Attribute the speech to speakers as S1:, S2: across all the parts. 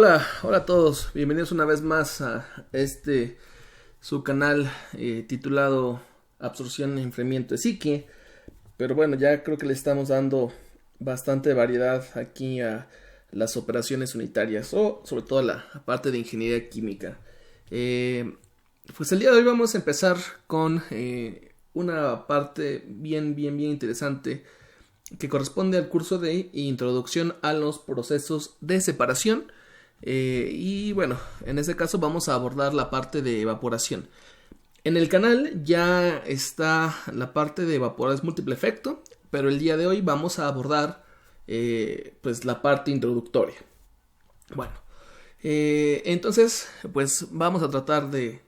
S1: Hola a todos, bienvenidos una vez más a su canal titulado Absorción y Enfriamiento de Psique. Pero bueno, ya creo que le estamos dando bastante variedad aquí a las operaciones unitarias o sobre todo a la parte de ingeniería química. Pues el día de hoy vamos a empezar con una parte bien interesante que corresponde al curso de Introducción a los Procesos de Separación. Y bueno, en este caso vamos a abordar la parte de evaporación. En el canal ya está la parte de evaporación múltiple efecto, pero el día de hoy vamos a abordar pues la parte introductoria. Bueno, entonces pues vamos a tratar de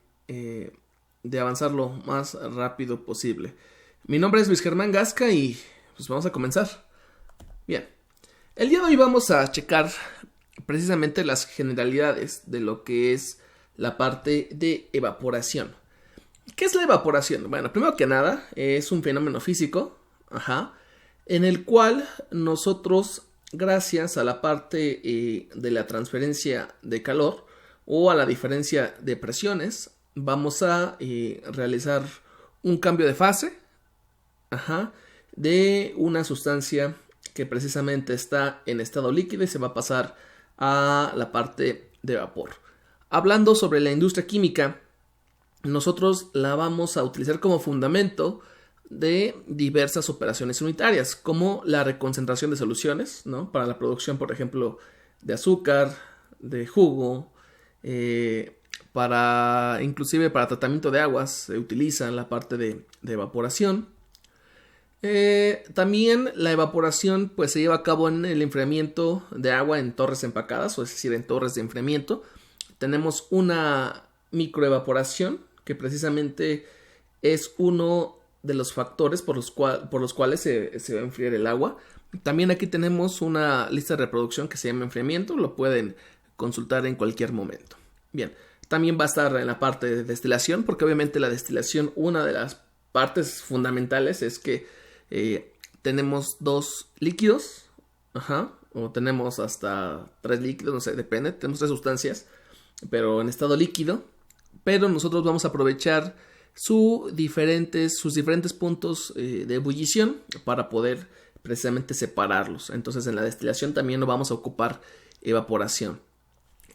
S1: avanzar lo más rápido posible. Mi nombre es Luis Germán Gasca y pues vamos a comenzar. Bien, el día de hoy vamos a checar precisamente las generalidades de lo que es la parte de evaporación. ¿Qué es la evaporación? Bueno, primero que nada es un fenómeno físico, en el cual nosotros, gracias a la parte de la transferencia de calor o a la diferencia de presiones, vamos a realizar un cambio de fase, de una sustancia que precisamente está en estado líquido y se va a pasar a la parte de vapor. Hablando sobre la industria química, nosotros la vamos a utilizar como fundamento de diversas operaciones unitarias, como la reconcentración de soluciones, ¿no? Para la producción, por ejemplo, de azúcar, de jugo, inclusive para tratamiento de aguas se utiliza la parte de evaporación. También la evaporación pues se lleva a cabo en el enfriamiento de agua en torres empacadas, o es decir, en torres de enfriamiento. Tenemos una microevaporación que precisamente es uno de los factores por los cuales se va a enfriar el agua. También aquí tenemos una lista de reproducción que se llama enfriamiento, lo pueden consultar en cualquier momento. Bien, también va a estar en la parte de destilación, porque obviamente la destilación, una de las partes fundamentales es que tenemos dos líquidos, o tenemos hasta 3 líquidos, no sé, depende, tenemos 3 sustancias, pero en estado líquido, pero nosotros vamos a aprovechar sus diferentes puntos de ebullición para poder precisamente separarlos. Entonces en la destilación también no vamos a ocupar evaporación.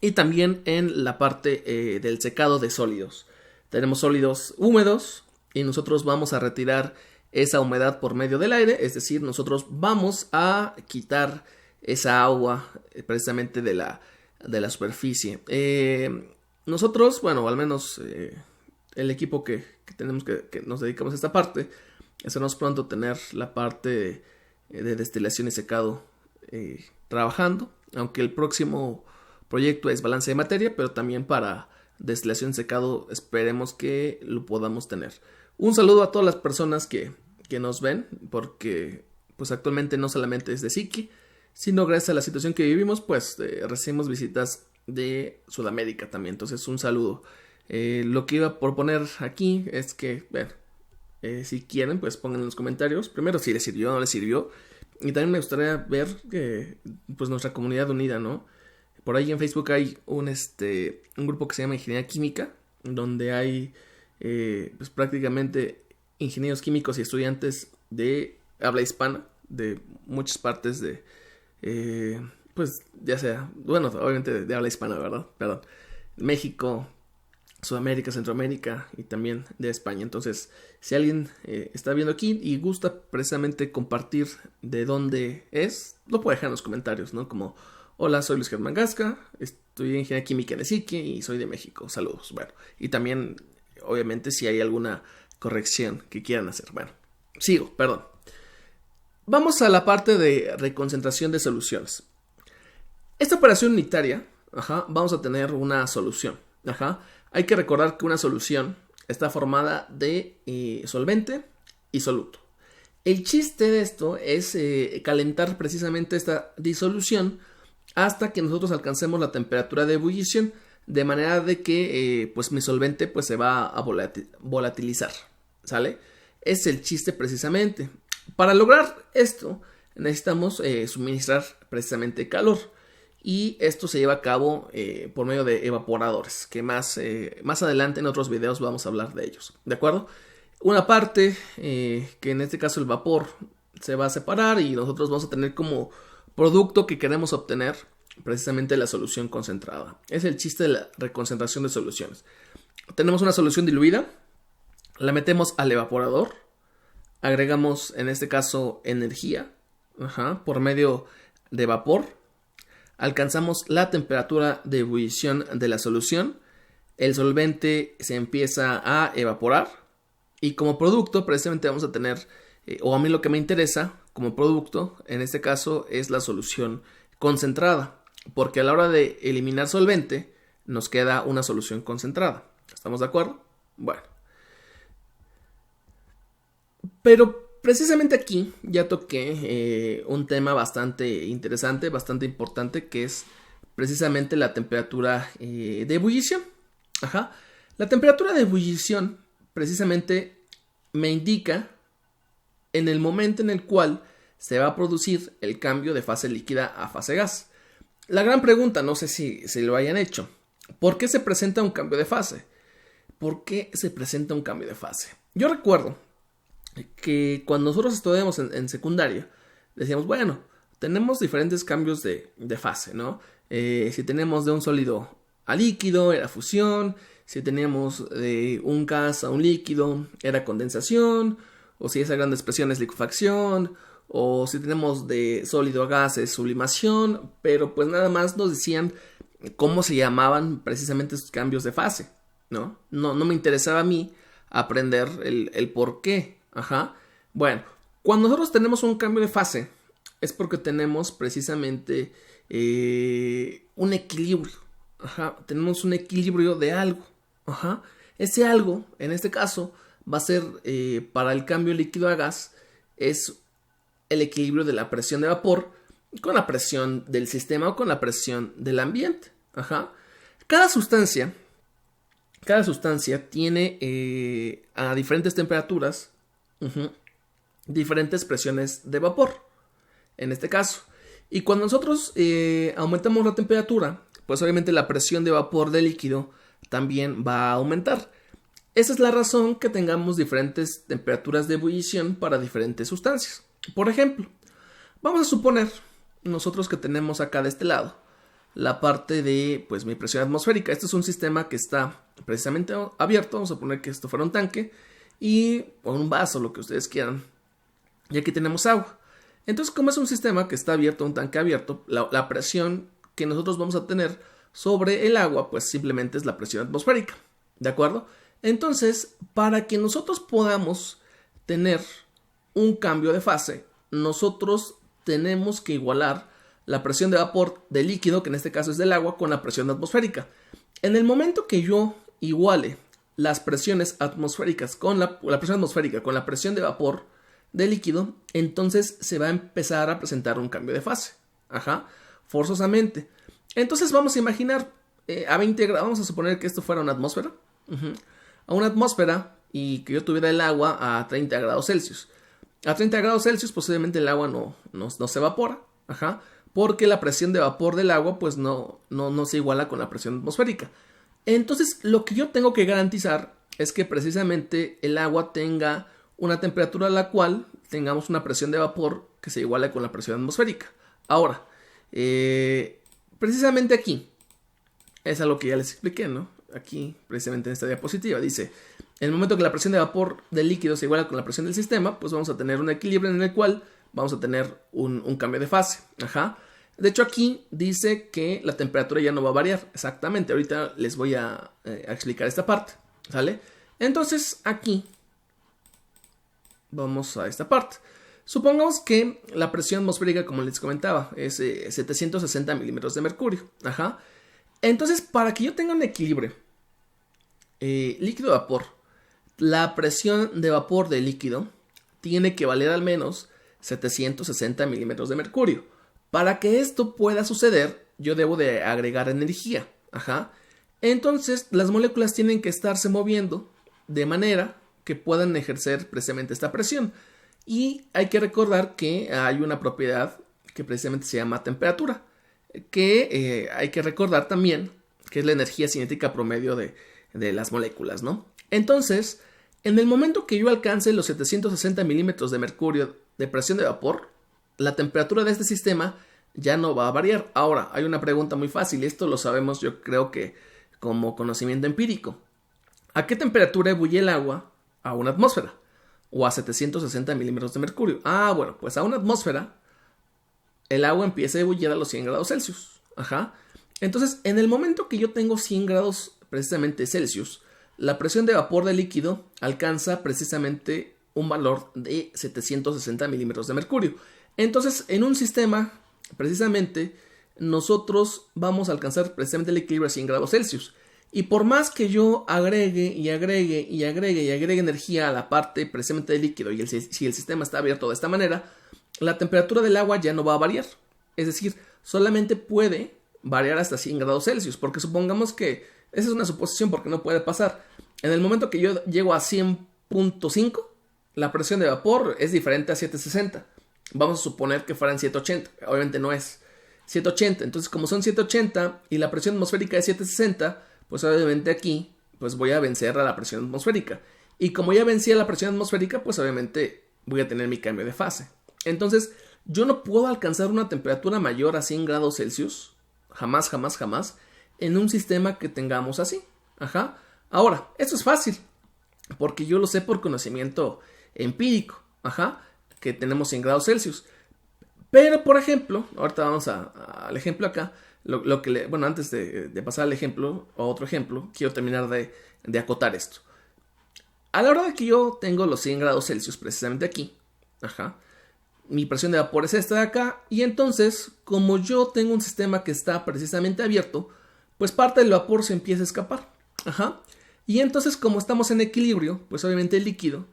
S1: Y también en la parte del secado de sólidos. Tenemos sólidos húmedos y nosotros vamos a retirar esa humedad por medio del aire, es decir, nosotros vamos a quitar esa agua precisamente de la superficie. Nosotros, bueno, al menos el equipo que tenemos que nos dedicamos a esta parte, esperamos pronto tener la parte de destilación y secado trabajando, aunque el próximo proyecto es balance de materia, pero también para destilación y secado esperemos que lo podamos tener. Un saludo a todas las personas que nos ven, porque pues actualmente no solamente es de Psique, sino gracias a la situación que vivimos, pues recibimos visitas de Sudamérica también. Entonces un saludo. Lo que iba a proponer aquí es que, bueno, si quieren, pues pongan en los comentarios, primero si les sirvió o no les sirvió, y también me gustaría ver que pues nuestra comunidad unida, ¿no? Por ahí en Facebook hay un grupo que se llama Ingeniería Química, donde hay pues prácticamente ingenieros químicos y estudiantes de habla hispana, de muchas partes de, pues ya sea, bueno, obviamente de habla hispana, ¿verdad? Perdón, México, Sudamérica, Centroamérica y también de España. Entonces, si alguien está viendo aquí y gusta precisamente compartir de dónde es, lo puede dejar en los comentarios, ¿no? Como, hola, soy Luis Germán Gasca, estudié Ingeniería Química en el Psique y soy de México, saludos. Bueno, y también, obviamente, si hay alguna corrección que quieran hacer. Bueno, sigo, perdón. Vamos a la parte de reconcentración de soluciones. Esta operación unitaria, vamos a tener una solución. Hay que recordar que una solución está formada de solvente y soluto. El chiste de esto es calentar precisamente esta disolución hasta que nosotros alcancemos la temperatura de ebullición, de manera de que pues mi solvente pues se va a volatilizar, ¿sale? Es el chiste precisamente. Para lograr esto necesitamos suministrar precisamente calor. y esto se lleva a cabo por medio de evaporadores, que más adelante en otros videos vamos a hablar de ellos, ¿de acuerdo? Una parte que en este caso el vapor se va a separar y nosotros vamos a tener como producto que queremos obtener precisamente la solución concentrada. Es el chiste de la reconcentración de soluciones. Tenemos una solución diluida, la metemos al evaporador, agregamos en este caso energía por medio de vapor, alcanzamos la temperatura de ebullición de la solución, el solvente se empieza a evaporar y como producto precisamente vamos a tener, o a mí lo que me interesa como producto en este caso es la solución concentrada, porque a la hora de eliminar solvente nos queda una solución concentrada. ¿Estamos de acuerdo? Bueno. Pero precisamente aquí ya toqué un tema bastante interesante, bastante importante, que es precisamente la temperatura de ebullición. La temperatura de ebullición precisamente me indica en el momento en el cual se va a producir el cambio de fase líquida a fase gas. La gran pregunta, no sé si lo hayan hecho, ¿por qué se presenta un cambio de fase? ¿Por qué se presenta un cambio de fase? Yo recuerdo que cuando nosotros estudiamos en secundaria, decíamos, bueno, tenemos diferentes cambios de fase, ¿no? Si tenemos de un sólido a líquido, era fusión. Si teníamos de un gas a un líquido, era condensación. O si esa gran expresión es licuefacción. O si tenemos de sólido a gas es sublimación. Pero pues nada más nos decían cómo se llamaban precisamente esos cambios de fase, ¿no? No me interesaba a mí aprender el por qué. Bueno, cuando nosotros tenemos un cambio de fase es porque tenemos precisamente un equilibrio. Tenemos un equilibrio de algo. Ese algo, en este caso, va a ser para el cambio líquido a gas, es el equilibrio de la presión de vapor con la presión del sistema o con la presión del ambiente. Cada sustancia tiene a diferentes temperaturas diferentes presiones de vapor, en este caso. Y cuando nosotros aumentamos la temperatura, pues obviamente la presión de vapor del líquido también va a aumentar. Esa es la razón que tengamos diferentes temperaturas de ebullición para diferentes sustancias. Por ejemplo, vamos a suponer nosotros que tenemos acá de este lado la parte de pues mi presión atmosférica. Este es un sistema que está precisamente abierto. Vamos a poner que esto fuera un tanque y o un vaso, lo que ustedes quieran. Y aquí tenemos agua. Entonces, como es un sistema que está abierto, un tanque abierto, la presión que nosotros vamos a tener sobre el agua, pues simplemente es la presión atmosférica. ¿De acuerdo? Entonces, para que nosotros podamos tener un cambio de fase, nosotros tenemos que igualar la presión de vapor del líquido, que en este caso es del agua, con la presión atmosférica. En el momento que yo iguale las presiones atmosféricas con la presión atmosférica con la presión de vapor del líquido, entonces se va a empezar a presentar un cambio de fase. Forzosamente. Entonces vamos a imaginar a 20 grados, vamos a suponer que esto fuera una atmósfera. A una atmósfera y que yo tuviera el agua a 30 grados Celsius. A 30 grados Celsius posiblemente el agua no se evapora. Porque la presión de vapor del agua pues no se iguala con la presión atmosférica. Entonces lo que yo tengo que garantizar es que precisamente el agua tenga una temperatura a la cual tengamos una presión de vapor que se iguale con la presión atmosférica. Ahora, precisamente aquí es a lo que ya les expliqué, ¿no? Aquí, precisamente en esta diapositiva, dice, en el momento que la presión de vapor del líquido se iguala con la presión del sistema, pues vamos a tener un equilibrio en el cual vamos a tener un cambio de fase. De hecho, aquí dice que la temperatura ya no va a variar. Exactamente, ahorita les voy a explicar esta parte, ¿sale? Entonces, aquí vamos a esta parte. Supongamos que la presión atmosférica, como les comentaba, es 760 milímetros de mercurio. Entonces, para que yo tenga un equilibrio líquido-vapor, la presión de vapor del líquido tiene que valer al menos 760 milímetros de mercurio. Para que esto pueda suceder, yo debo de agregar energía. Entonces, las moléculas tienen que estarse moviendo de manera que puedan ejercer precisamente esta presión. Y hay que recordar que hay una propiedad que precisamente se llama temperatura. que hay que recordar también que es la energía cinética promedio de las moléculas, ¿no? Entonces, en el momento que yo alcance los 760 milímetros de mercurio de presión de vapor, la temperatura de este sistema ya no va a variar. Ahora, hay una pregunta muy fácil, y esto lo sabemos yo creo que como conocimiento empírico. ¿A qué temperatura ebulle el agua a una atmósfera? O a 760 milímetros de mercurio. Bueno, pues a una atmósfera el agua empieza a ebullir a los 100 grados Celsius. Ajá. Entonces, en el momento que yo tengo 100 grados precisamente Celsius, la presión de vapor del líquido alcanza precisamente un valor de 760 milímetros de mercurio. Entonces, en un sistema, precisamente, nosotros vamos a alcanzar precisamente el equilibrio a 100 grados Celsius. Y por más que yo agregue energía a la parte precisamente del líquido, y si el sistema está abierto de esta manera, la temperatura del agua ya no va a variar. Es decir, solamente puede variar hasta 100 grados Celsius, porque supongamos que, esa es una suposición porque no puede pasar. En el momento que yo llego a 100.5, la presión de vapor es diferente a 760. Vamos a suponer que fueran 780. Obviamente no es 780. Entonces, como son 780 y la presión atmosférica es 760, pues obviamente aquí pues voy a vencer a la presión atmosférica. Y como ya vencí a la presión atmosférica, pues obviamente voy a tener mi cambio de fase. Entonces, yo no puedo alcanzar una temperatura mayor a 100 grados Celsius, jamás, en un sistema que tengamos así. Ajá. Ahora, esto es fácil, porque yo lo sé por conocimiento empírico, ajá, que tenemos 100 grados Celsius. Pero, por ejemplo, ahorita vamos al ejemplo acá, antes de pasar al ejemplo, o otro ejemplo, quiero terminar de acotar esto. A la hora de que yo tengo los 100 grados Celsius precisamente aquí, ajá, mi presión de vapor es esta de acá, y entonces, como yo tengo un sistema que está precisamente abierto, pues parte del vapor se empieza a escapar, ajá, y entonces como estamos en equilibrio, pues obviamente el líquido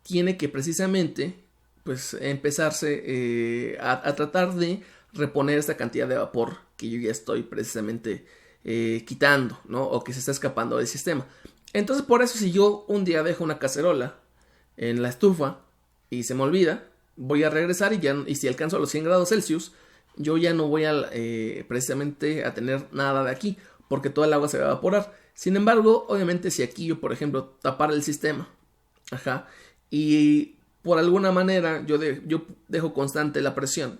S1: tiene que precisamente, pues empezarse a tratar de reponer esta cantidad de vapor que yo ya estoy precisamente quitando, ¿no? O que se está escapando del sistema. Entonces, por eso, si yo un día dejo una cacerola en la estufa y se me olvida, voy a regresar y si alcanzo los 100 grados Celsius, yo ya no voy a precisamente a tener nada de aquí, porque toda el agua se va a evaporar. Sin embargo, obviamente, si aquí yo, por ejemplo, tapara el sistema, ajá, y por alguna manera yo dejo constante la presión,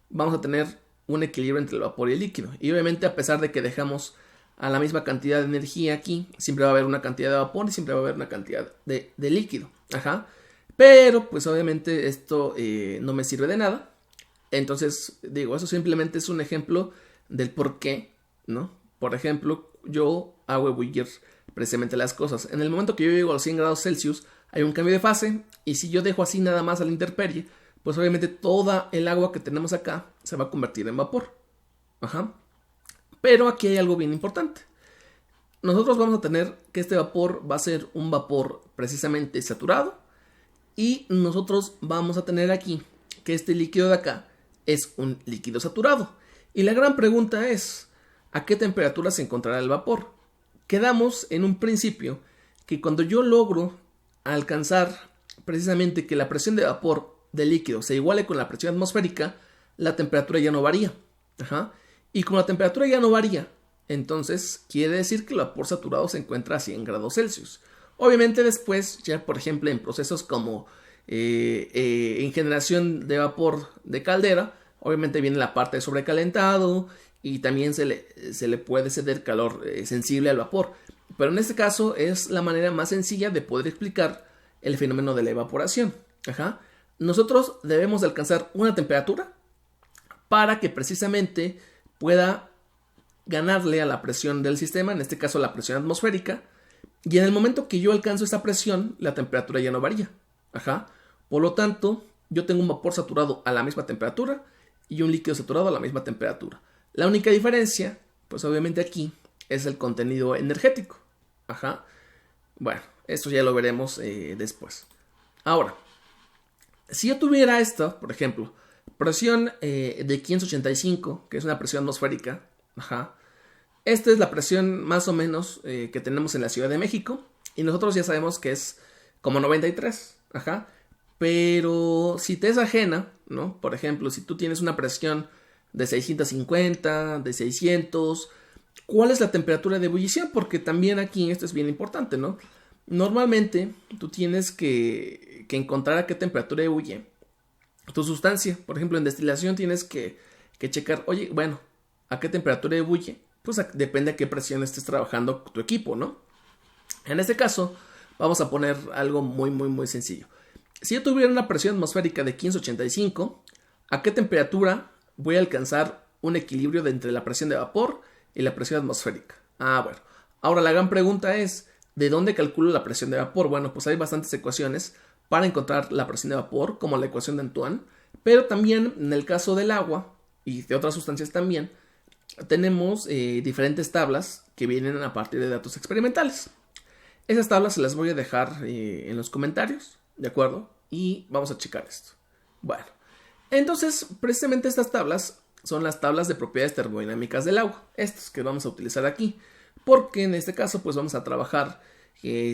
S1: vamos a tener un equilibrio entre el vapor y el líquido. Y obviamente, a pesar de que dejamos a la misma cantidad de energía aquí, siempre va a haber una cantidad de vapor y siempre va a haber una cantidad de líquido. Ajá. Pero, pues obviamente esto no me sirve de nada. Entonces, digo, eso simplemente es un ejemplo del por qué, ¿no? Por ejemplo, yo hago ebullir precisamente las cosas. En el momento que yo llego a los 100 grados Celsius, hay un cambio de fase. Y si yo dejo así nada más a la intemperie, pues obviamente toda el agua que tenemos acá se va a convertir en vapor. Ajá. Pero aquí hay algo bien importante. Nosotros vamos a tener que este vapor va a ser un vapor precisamente saturado. Y nosotros vamos a tener aquí que este líquido de acá es un líquido saturado. Y la gran pregunta es, ¿a qué temperatura se encontrará el vapor? Quedamos en un principio que cuando yo logro alcanzar precisamente que la presión de vapor del líquido se iguale con la presión atmosférica, la temperatura ya no varía. Ajá. Y como la temperatura ya no varía, entonces quiere decir que el vapor saturado se encuentra a 100 grados Celsius. Obviamente después, ya por ejemplo en procesos como en generación de vapor de caldera, obviamente viene la parte de sobrecalentado y también se le puede ceder calor sensible al vapor. Pero en este caso es la manera más sencilla de poder explicar el fenómeno de la evaporación. Ajá. Nosotros debemos de alcanzar una temperatura para que precisamente pueda ganarle a la presión del sistema, en este caso la presión atmosférica, y en el momento que yo alcanzo esa presión, la temperatura ya no varía. Ajá. Por lo tanto, yo tengo un vapor saturado a la misma temperatura y un líquido saturado a la misma temperatura. La única diferencia, pues obviamente aquí, es el contenido energético. Ajá. Bueno, esto ya lo veremos después. Ahora, si yo tuviera esto, por ejemplo, presión de 585, que es una presión atmosférica, ajá. Esta es la presión más o menos que tenemos en la Ciudad de México. Y nosotros ya sabemos que es como 93. Ajá. Pero si te es ajena, ¿no? Por ejemplo, si tú tienes una presión de 650, de 600. ¿Cuál es la temperatura de ebullición? Porque también aquí esto es bien importante, ¿no? Normalmente tú tienes que encontrar a qué temperatura ebulle tu sustancia. Por ejemplo, en destilación tienes que checar, oye, bueno, ¿a qué temperatura ebulle? Pues depende a qué presión estés trabajando tu equipo, ¿no? En este caso, vamos a poner algo muy, muy, muy sencillo. Si yo tuviera una presión atmosférica de 1585, ¿a qué temperatura voy a alcanzar un equilibrio entre la presión de vapor y la presión atmosférica? Bueno. Ahora la gran pregunta es, ¿de dónde calculo la presión de vapor? Bueno, pues hay bastantes ecuaciones para encontrar la presión de vapor, como la ecuación de Antoine, pero también en el caso del agua y de otras sustancias también, tenemos diferentes tablas que vienen a partir de datos experimentales. Esas tablas se las voy a dejar en los comentarios, ¿de acuerdo? Y vamos a checar esto. Bueno, entonces precisamente estas tablas son las tablas de propiedades termodinámicas del agua, estos que vamos a utilizar aquí, porque en este caso pues vamos a trabajar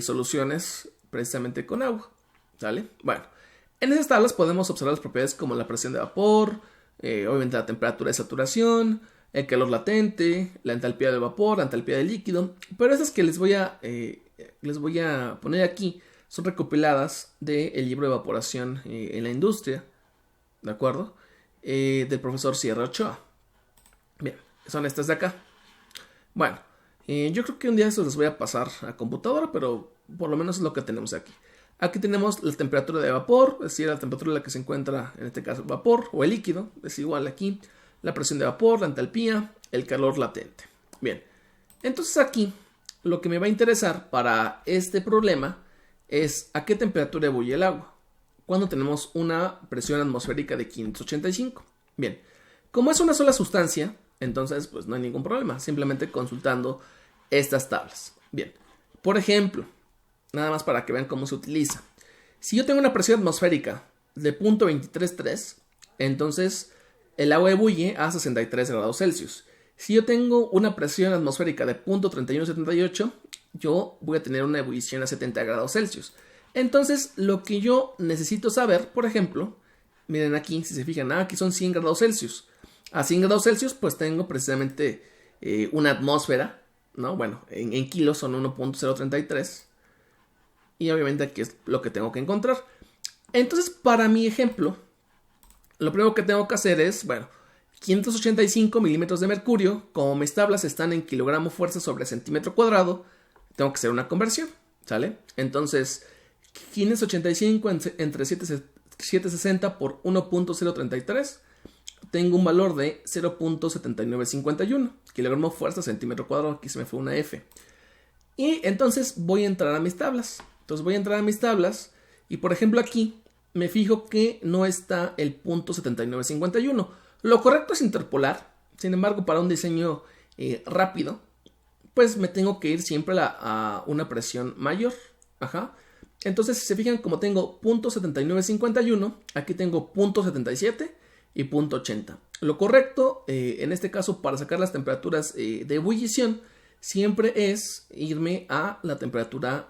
S1: soluciones precisamente con agua, ¿sale? Bueno, en esas tablas podemos observar las propiedades como la presión de vapor, obviamente la temperatura de saturación, el calor latente, la entalpía del vapor, la entalpía del líquido, pero esas que les voy a poner aquí son recopiladas del libro de evaporación en la industria, ¿de acuerdo? Del profesor Sierra Ochoa. Bien, son estas de acá. Bueno, yo creo que un día estos les voy a pasar a computadora, pero por lo menos es lo que tenemos aquí. Aquí tenemos la temperatura de vapor, es decir, la temperatura en la que se encuentra, en este caso, el vapor o el líquido, es igual aquí. La presión de vapor, la entalpía, el calor latente. Bien, entonces aquí lo que me va a interesar para este problema es a qué temperatura ebulle el agua cuando tenemos una presión atmosférica de 585. Bien, como es una sola sustancia, entonces pues no hay ningún problema, simplemente consultando estas tablas. Bien, por ejemplo, nada más para que vean cómo se utiliza. Si yo tengo una presión atmosférica de 0.233, entonces el agua ebulle a 63 grados Celsius. Si yo tengo una presión atmosférica de 0.3178, yo voy a tener una ebullición a 70 grados Celsius. Entonces, lo que yo necesito saber, por ejemplo, miren aquí, si se fijan, aquí son 100 grados Celsius. A 100 grados Celsius, pues tengo precisamente una atmósfera, ¿no? Bueno, en kilos son 1.033. Y obviamente aquí es lo que tengo que encontrar. Entonces, para mi ejemplo, lo primero que tengo que hacer es, bueno, 585 milímetros de mercurio, como mis tablas están en kilogramo fuerza sobre centímetro cuadrado, tengo que hacer una conversión, ¿sale? Entonces, 585 entre 760 por 1.033, tengo un valor de 0.7951, kilogramo fuerza centímetro cuadrado, aquí se me fue una F. Y entonces voy a entrar a mis tablas. Y por ejemplo aquí me fijo que no está el punto 7951. Lo correcto es interpolar. Sin embargo, para un diseño rápido, pues me tengo que ir siempre a una presión mayor. Ajá. Entonces, si se fijan, como tengo punto 7951, aquí tengo punto 77 y punto 80. Lo correcto, en este caso, para sacar las temperaturas de ebullición, siempre es irme a la temperatura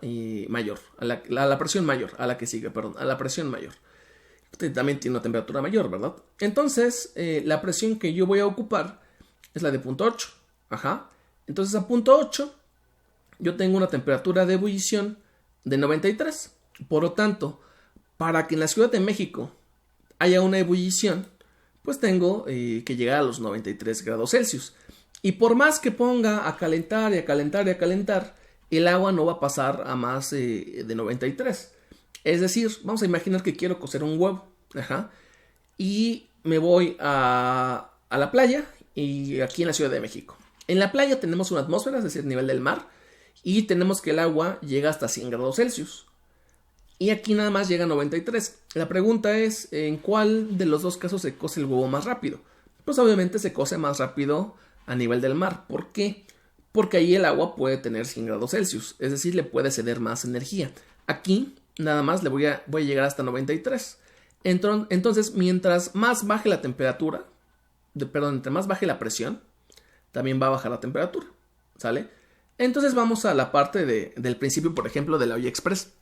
S1: mayor, a la presión mayor, a la que sigue, perdón, a la presión mayor. Usted también tiene una temperatura mayor, ¿verdad? Entonces, la presión que yo voy a ocupar es la de punto 8. Ajá. Entonces, a punto 8, yo tengo una temperatura de ebullición de 93. Por lo tanto, para que en la Ciudad de México haya una ebullición, pues tengo que llegar a los 93 grados Celsius. Y por más que ponga a calentar y a calentar y a calentar, el agua no va a pasar a más de 93. Es decir, vamos a imaginar que quiero cocer un huevo. Ajá. Y me voy a la playa y aquí en la Ciudad de México. En la playa tenemos una atmósfera, es decir, nivel del mar. Y tenemos que el agua llega hasta 100 grados Celsius. Y aquí nada más llega a 93. La pregunta es, ¿en cuál de los dos casos se cose el huevo más rápido? Pues obviamente se cose más rápido a nivel del mar. ¿Por qué? Porque ahí el agua puede tener 100 grados Celsius. Es decir, le puede ceder más energía. Aquí nada más le voy a llegar hasta 93. Entonces, mientras más baje la temperatura, entre más baje la presión, también va a bajar la temperatura. ¿Sale? Entonces vamos a la parte del principio, por ejemplo, de la olla express.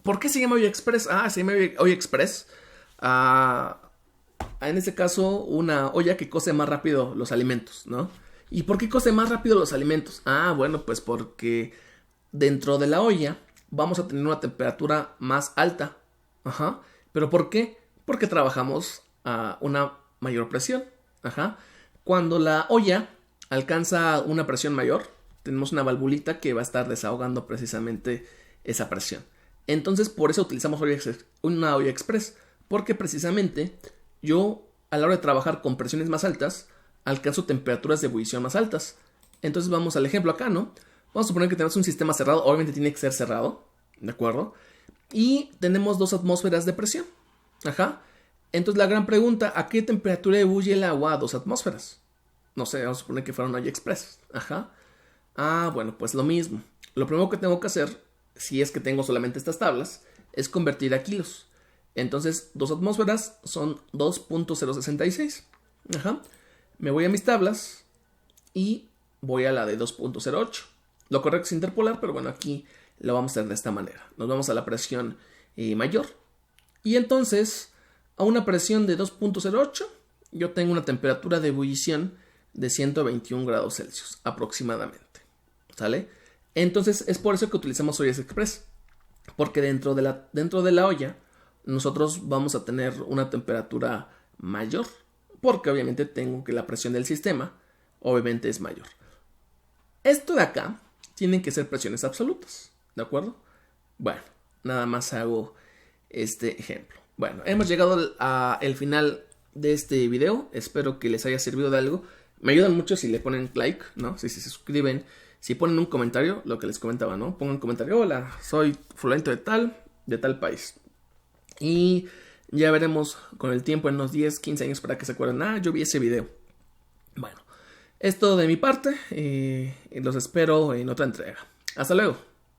S1: ¿Por qué se llama olla express? Se llama olla express en este caso, una olla que cose más rápido los alimentos, ¿no? ¿Y por qué cose más rápido los alimentos? Ah, bueno, pues porque dentro de la olla vamos a tener una temperatura más alta. Ajá. ¿Pero por qué? Porque trabajamos a una mayor presión. Ajá. Cuando la olla alcanza una presión mayor, tenemos una valvulita que va a estar desahogando precisamente esa presión. Entonces, por eso utilizamos una olla express, porque precisamente yo, a la hora de trabajar con presiones más altas, alcanzo temperaturas de ebullición más altas. Entonces vamos al ejemplo acá, ¿no? Vamos a suponer que tenemos un sistema cerrado, obviamente tiene que ser cerrado, ¿de acuerdo? Y tenemos 2 atmósferas de presión. Ajá. Entonces la gran pregunta, ¿a qué temperatura ebulle el agua a 2 atmósferas? No sé, vamos a suponer que fuera una olla express. Ajá. Ah, bueno, pues lo mismo. Lo primero que tengo que hacer, si es que tengo solamente estas tablas, es convertir a kilos. Entonces, 2 atmósferas son 2.066. Ajá. Me voy a mis tablas y voy a la de 2.08. Lo correcto es interpolar, pero bueno, aquí lo vamos a hacer de esta manera. Nos vamos a la presión mayor. Y entonces, a una presión de 2.08, yo tengo una temperatura de ebullición de 121 grados Celsius aproximadamente. ¿Sale? Entonces, es por eso que utilizamos ollas express. Porque dentro de la olla, nosotros vamos a tener una temperatura mayor. Porque obviamente tengo que la presión del sistema, obviamente es mayor. Esto de acá tienen que ser presiones absolutas, ¿de acuerdo? Bueno, nada más hago este ejemplo. Bueno, hemos llegado al final de este video. Espero que les haya servido de algo. Me ayudan mucho si le ponen like, ¿no? Si se suscriben, si ponen un comentario, lo que les comentaba, ¿no? Pongan un comentario, hola, soy fulanito de tal país. Y ya veremos con el tiempo, en unos 10, 15 años, para que se acuerden, yo vi ese video. Bueno, es todo de mi parte. Los espero en otra entrega. Hasta luego.